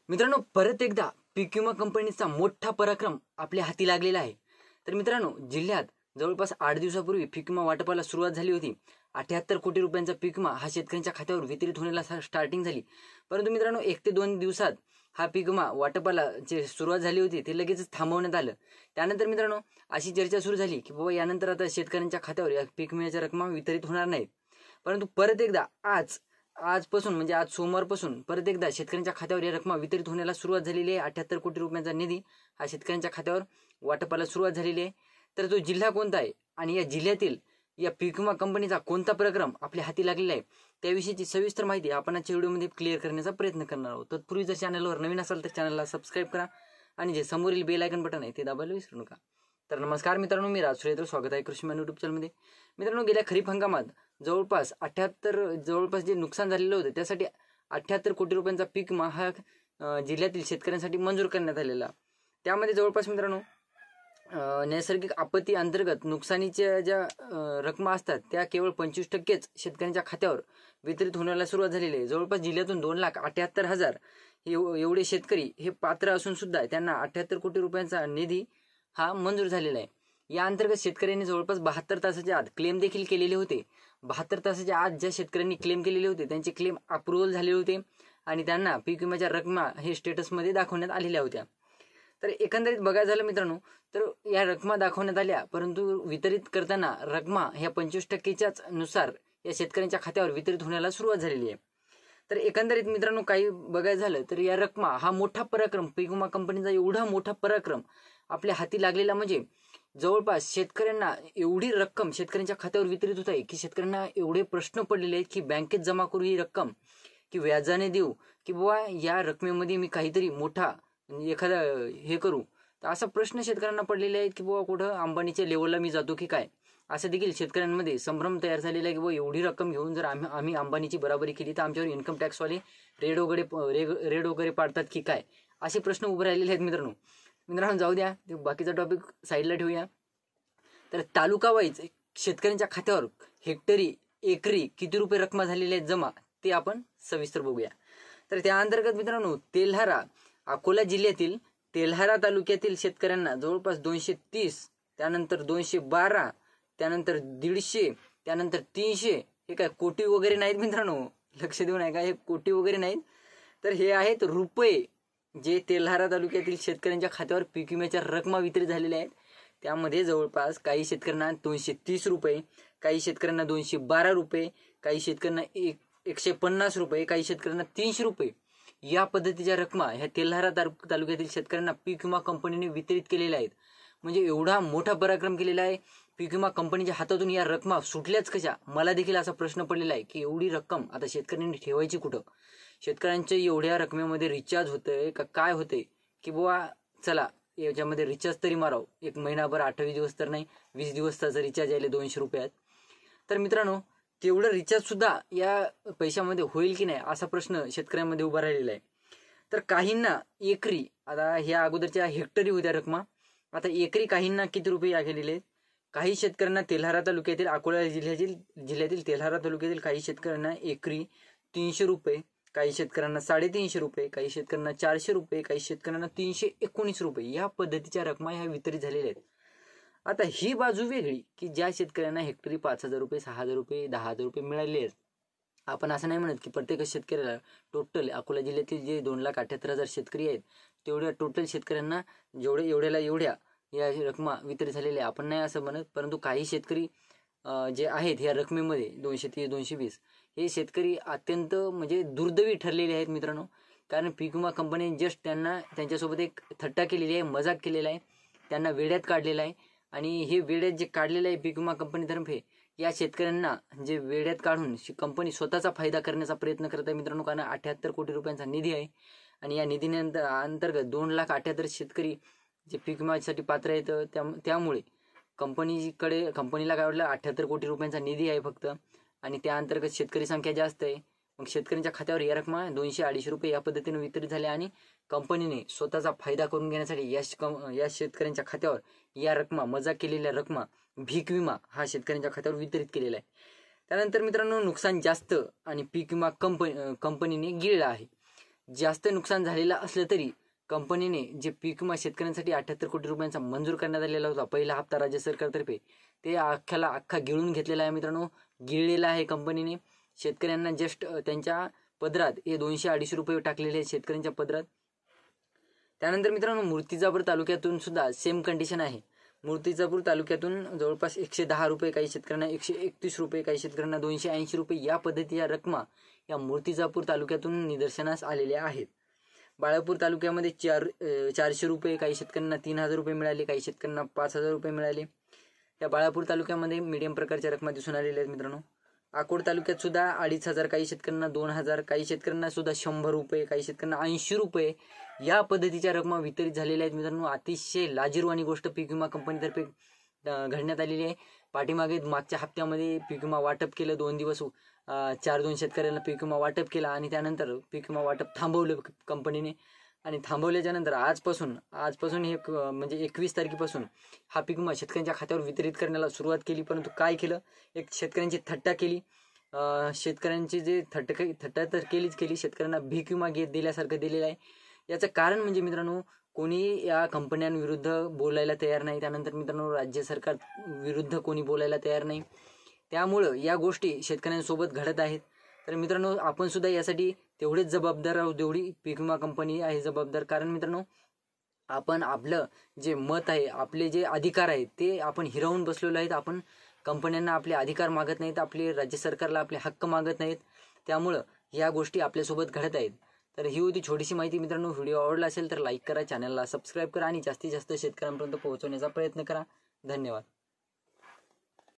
मित्रांनो, परत एकदा पीक विमा कंपनीचा मोठा पराक्रम आपल्या हाती लागलेला आहे। तर मित्रांनो, जिल्ह्यात जवळपास 8 दिवसापूर्वी पीक विमा वाटपाला सुरुवात झाली होती। 78 कोटी रुपयांचा पीक विमा हा शेतकऱ्यांच्या खात्यावर वितरित होण्याला स्टार्टिंग झाली। परंतु मित्रांनो, 1 ते 2 दिवसात हा पीक विमा वाटपाला जे सुरुवात झाली होती ते लगेच थांबवण्यात आलं। त्यानंतर मित्रांनो, अशी चर्चा सुरू झाली की बाबा यानंतर आता शेतकऱ्यांच्या खात्यावर या पीक विम्याच्या रक्कमा वितरित होणार नाहीत। परंतु परत एकदा आजपासून म्हणजे आज सोमवारपासून परत एकदा शेतकऱ्यांच्या खात्यावर या रक्कमा वितरित होण्याला सुरुवात झालेली आहे। 78 कोटी रुपयांचा निधी हा शेतकऱ्यांच्या खात्यावर वाटपाला सुरुवात झालेली आहे। तर तो जिल्हा कोणता आहे आणि या जिल्ह्यातील या पीक विमा कंपनीचा कोणता पराक्रम आपल्या हाती लागलेला आहे त्याविषयीची सविस्तर माहिती आपण आजच्या व्हिडिओमध्ये क्लिअर करण्याचा प्रयत्न करणार आहोत। तत्पूर्वी जर चॅनलवर नवीन असाल तर चॅनलला सबस्क्राईब करा आणि जे समोरील बेल आयकॉन बटन आहे ते दाबायला विसरू नका। तर नमस्कार मित्रांनो, मी राज सुरेंद्र, स्वागत आहे कृषी मॅन यूट्यूब चॅनलमध्ये। मित्रांनो, गेल्या खरीप हंगामात जवळपास जे नुकसान झालेलं होतं त्यासाठी 78 कोटी रुपयांचा पीक विमा हा जिल्ह्यातील शेतकऱ्यांसाठी मंजूर करण्यात आलेला। त्यामध्ये जवळपास मित्रांनो नैसर्गिक आपत्ती अंतर्गत नुकसानीच्या ज्या रकमा असतात त्या केवळ 25%च शेतकऱ्यांच्या खात्यावर वितरित होण्याला सुरुवात झालेली आहे। जवळपास जिल्ह्यातून 2,78,000 एवढे शेतकरी हे पात्र असून सुद्धा त्यांना 78 कोटी रुपयांचा निधी हा मंजूर झालेला आहे। या अंतर्गत शेतकऱ्यांनी जवळपास 72 तासाच्या आत क्लेम देखील केलेले होते। 72 तासाच्या आत ज्या शेतकऱ्यांनी क्लेम केलेले होते त्यांचे क्लेम अप्रूव्हल झाले होते आणि त्यांना पीक विम्याच्या रकमा हे स्टेटसमध्ये दाखवण्यात आलेल्या होत्या। तर एकंदरीत बघायला झालं मित्रांनो, तर या रकमा दाखवण्यात आल्या, परंतु वितरित करताना रकमा ह्या 25%च्याच नुसार या शेतकऱ्यांच्या खात्यावर वितरित होण्याला सुरुवात झालेली आहे। तर एकंदरीत मित्रांनो काही बघायला झालं तर या रकमा हा मोठा पराक्रम, पीक विमा कंपनीचा एवढा मोठा पराक्रम आपल्या हाती लागलेला म्हणजे जवळपास शेतकऱ्यांना एवढी रक्कम शेतकऱ्यांच्या खात्यावर वितरित होत आहे की शेतकऱ्यांना एवढे प्रश्न पडलेले आहेत की बँकेत जमा करू ही रक्कम की व्याजाने देऊ की बाबा या रकमेमध्ये मी काहीतरी मोठा एखादा हे करू। तर असा प्रश्न शेतकऱ्यांना पडलेले आहेत की बाबा कुठं अंबानीच्या लेवलला मी जातो की काय, असं देखील शेतकऱ्यांमध्ये संभ्रम तयार झालेला आहे की बाबा एवढी रक्कम घेऊन जर आम्ही अंबानीची बराबरी केली तर आमच्यावर इन्कम टॅक्सवाले रेड वगैरे पाडतात की काय, असे प्रश्न उभे राहिलेले आहेत। मित्रांनो जाऊ द्या, बाकीचा टॉपिक साईडला ठेवूया। तर तालुका वाईज शेतकऱ्यांच्या खात्यावर हेक्टरी एकरी किती रुपये रक्कमा झालेल्या आहेत जमा ते आपण सविस्तर बघूया। तर त्या अंतर्गत मित्रांनो तेल्हारा अकोला जिल्ह्यातील तेल्हारा तालुक्यातील शेतकऱ्यांना जवळपास 230, त्यानंतर 212, त्यानंतर 150, त्यानंतर 300, हे काय कोटी वगैरे नाहीत मित्रांनो, लक्ष देऊ नका, हे कोटी वगैरे नाहीत, तर हे आहेत रुपये जे तेल्हारा तालुक्यातील शेतकऱ्यांच्या खात्यावर पीक विम्याच्या रकमा वितरित झालेल्या आहेत। त्यामध्ये जवळपास काही शेतकऱ्यांना 230 रुपये, काही शेतकऱ्यांना 212 रुपये, काही शेतकऱ्यांना 150 रुपये, काही शेतकऱ्यांना 300 रुपये या पद्धतीच्या रकमा ह्या तेल्हारा तालुक्यातील शेतकऱ्यांना पीक विमा कंपनीने वितरित केलेल्या आहेत। म्हणजे एवढा मोठा पराक्रम केलेला आहे। पीक विमा कंपनीच्या हातातून या रकमा सुटल्याच कशा, मला देखील असा प्रश्न पडलेला आहे की एवढी रक्कम आता शेतकऱ्यांनी ठेवायची कुठं, शेतकऱ्यांच्या एवढ्या रकमेमध्ये रिचार्ज होतंय का काय होतंय की बुवा चला याच्यामध्ये रिचार्ज तरी माराव, एक महिनाभर 28 दिवस तर नाही 20 दिवसाचा रिचार्ज यायला 200 रुपयात। तर मित्रांनो तेवढं रिचार्ज सुद्धा या पैशामध्ये होईल की नाही असा प्रश्न शेतकऱ्यांमध्ये उभा राहिलेला आहे। तर काहींना एकरी, आता ह्या अगोदरच्या हेक्टरी होत्या रकमा, आता एकरी काहींना किती रुपये या गेलेले आहेत। काही शेतकऱ्यांना तेल्हारा तालुक्यातील अकोला जिल्ह्यातील तेल्हारा तालुक्यातील काही शेतकऱ्यांना एकरी 300 रुपये, काही शेतकऱ्यांना 350 रुपये, काही शेतकऱ्यांना 400 रुपये, काही शेतकऱ्यांना 319 रुपये या पद्धतीच्या रकमा ह्या वितरित झालेल्या आहेत। आता ही बाजू वेगळी की ज्या शेतकऱ्यांना हेक्टरी 5,000 रुपये, 6,000 रुपये, 10,000 रुपये मिळाले आहेत। आपण असं नाही म्हणत की प्रत्येक शेतकऱ्याला, टोटल अकोला जिल्ह्यातील जे 2,78,000 शेतकरी आहेत तेवढ्या टोटल शेतकऱ्यांना एवढ्या या रकमा वितरित झालेल्या आपण नाही असं म्हणत, परंतु काही शेतकरी जे आहेत या रकमेमध्ये 230, 220 हे शेतकरी अत्यंत म्हणजे दुर्दैवी ठरलेले आहेत मित्रांनो। कारण पीक विमा कंपनीने जस्ट त्यांच्यासोबत एक थट्टा केलेली आहे, मजाक केलेला आहे, त्यांना वेड्यात काढलेला आहे आणि हे वेड्यात जे काढलेलं आहे पीक विमा कंपनीतर्फे या शेतकऱ्यांना जे वेड्यात काढून कंपनी स्वतःचा फायदा करण्याचा प्रयत्न करत आहे मित्रांनो। कारण 78 कोटी रुपयांचा निधी आहे आणि या निधीअंतर्गत 2,78,000 शेतकरी जे पीक विम्यासाठी पात्र आहेत, त्यामुळे कंपनीला काय वाटलं 78 कोटी रुपयांचा निधी आहे फक्त आणि त्या अंतर्गत शेतकरी संख्या जास्त आहे। मग शेतकऱ्यांच्या खात्यावर या रकमा 200-250 रुपये या पद्धतीने वितरित झाल्या आणि कंपनीने स्वतःचा फायदा करून घेण्यासाठी या शेतकऱ्यांच्या खात्यावर या रकमा, मजाक केलेल्या रकमा, पीक विमा हा शेतकऱ्यांच्या खात्यावर वितरित केलेला आहे। त्यानंतर मित्रांनो नुकसान जास्त आणि पीक विमा कंपनीने गिळला आहे। जास्त नुकसान झालेलं असलं तरी कंपनीने जे पीक विमा शेतकऱ्यांसाठी 78 कोटी रुपयांचा मंजूर करण्यात आलेला होता पहिला हप्ता राज्य सरकारतर्फे, ते अख्खा गिळून घेतलेला आहे मित्रांनो. गिळलेला आहे कंपनीने. शेतकऱ्यांना जस्ट त्यांच्या पदरात हे 200-250 रुपये टाकलेले आहेत शेतकऱ्यांच्या पदरात. त्यानंतर मित्रांनो मूर्तिजापूर तालुक्यातून सुद्धा सेम कंडिशन आहे. मूर्तिजापूर तालुक्यातून जवळपास 110 रुपये, काही शेतकऱ्यांना 131 रुपये, काही शेतकऱ्यांना 280 रुपये या पद्धतीच्या रकमा या मूर्तिजापूर तालुक्यातून निदर्शनास आलेल्या आहेत. बाळापूर तालुक्यामध्ये 400 रुपये, काही शेतकऱ्यांना 3000 रुपये मिळाले, काही शेतकऱ्यांना 5000 रुपये मिळाले. या बाळापूर तालुक्यामध्ये मीडियम प्रकारच्या रकमा दिसून आलेल्या आहेत मित्रांनो. अकोट तालुक्यात सुद्धा 2500, काही शेतकऱ्यांना 2000, काही शेतकऱ्यांना सुद्धा 100 रुपये, काही शेतकऱ्यांना 80 रुपये या पद्धतीच्या रकमा वितरित झालेल्या आहेत मित्रांनो. अतिशय लाजिरवाणी गोष्ट पीक विमा कंपनीतर्फे घडण्यात आलेली आहे. पाठीमागे मागच्या हप्त्यामध्ये पीक विमा वाटप केलं, 2 दिवस 4-2 शेतकऱ्यांना पीक विमा वाटप केला आणि त्यानंतर पीक विमा वाटप थांबवलं कंपनीने. आणि थांबवल्याच्या नंतर आजपासून हे म्हणजे 21 तारखेपासून हा पीक विमा शेतकऱ्यांच्या खात्यावर वितरित करण्याला सुरुवात केली. परंतु काय केलं, एक शेतकऱ्यांची थट्टा केली. शेतकऱ्यांची जे थट्टा तर केलीच केली, शेतकऱ्यांना भीक विमा दिल्यासारखं दिलेलं आहे. याचं कारण म्हणजे मित्रांनो, कोणी या कंपन्यांविरुद्ध बोलायला तयार नाही. त्यानंतर मित्रांनो राज्य सरकार विरुद्ध कोणी बोलायला तयार नाही. त्यामुळं या गोष्टी शेतकऱ्यांसोबत घडत आहेत. तर मित्रांनो आपण सुद्धा यासाठी तेवढेच जबाबदार आहोत जेवढी पीक विमा कंपनी आहे जबाबदार. कारण मित्रांनो आपण आपलं जे मत आहे, आपले जे अधिकार आहेत ते आपण हिरावून बसलेलो आहेत. आपण कंपन्यांना आपले अधिकार मागत नाहीत, आपले राज्य सरकारला आपले हक्क मागत नाहीत. त्यामुळं या गोष्टी आपल्यासोबत घडत आहेत. तर ही होती छोटीशी माहिती मित्रांनो. व्हिडिओ आवडला असेल तर लाईक करा, चॅनलला सबस्क्राईब करा आणि जास्तीत जास्त शेतकऱ्यांपर्यंत पोहोचवण्याचा प्रयत्न करा. धन्यवाद.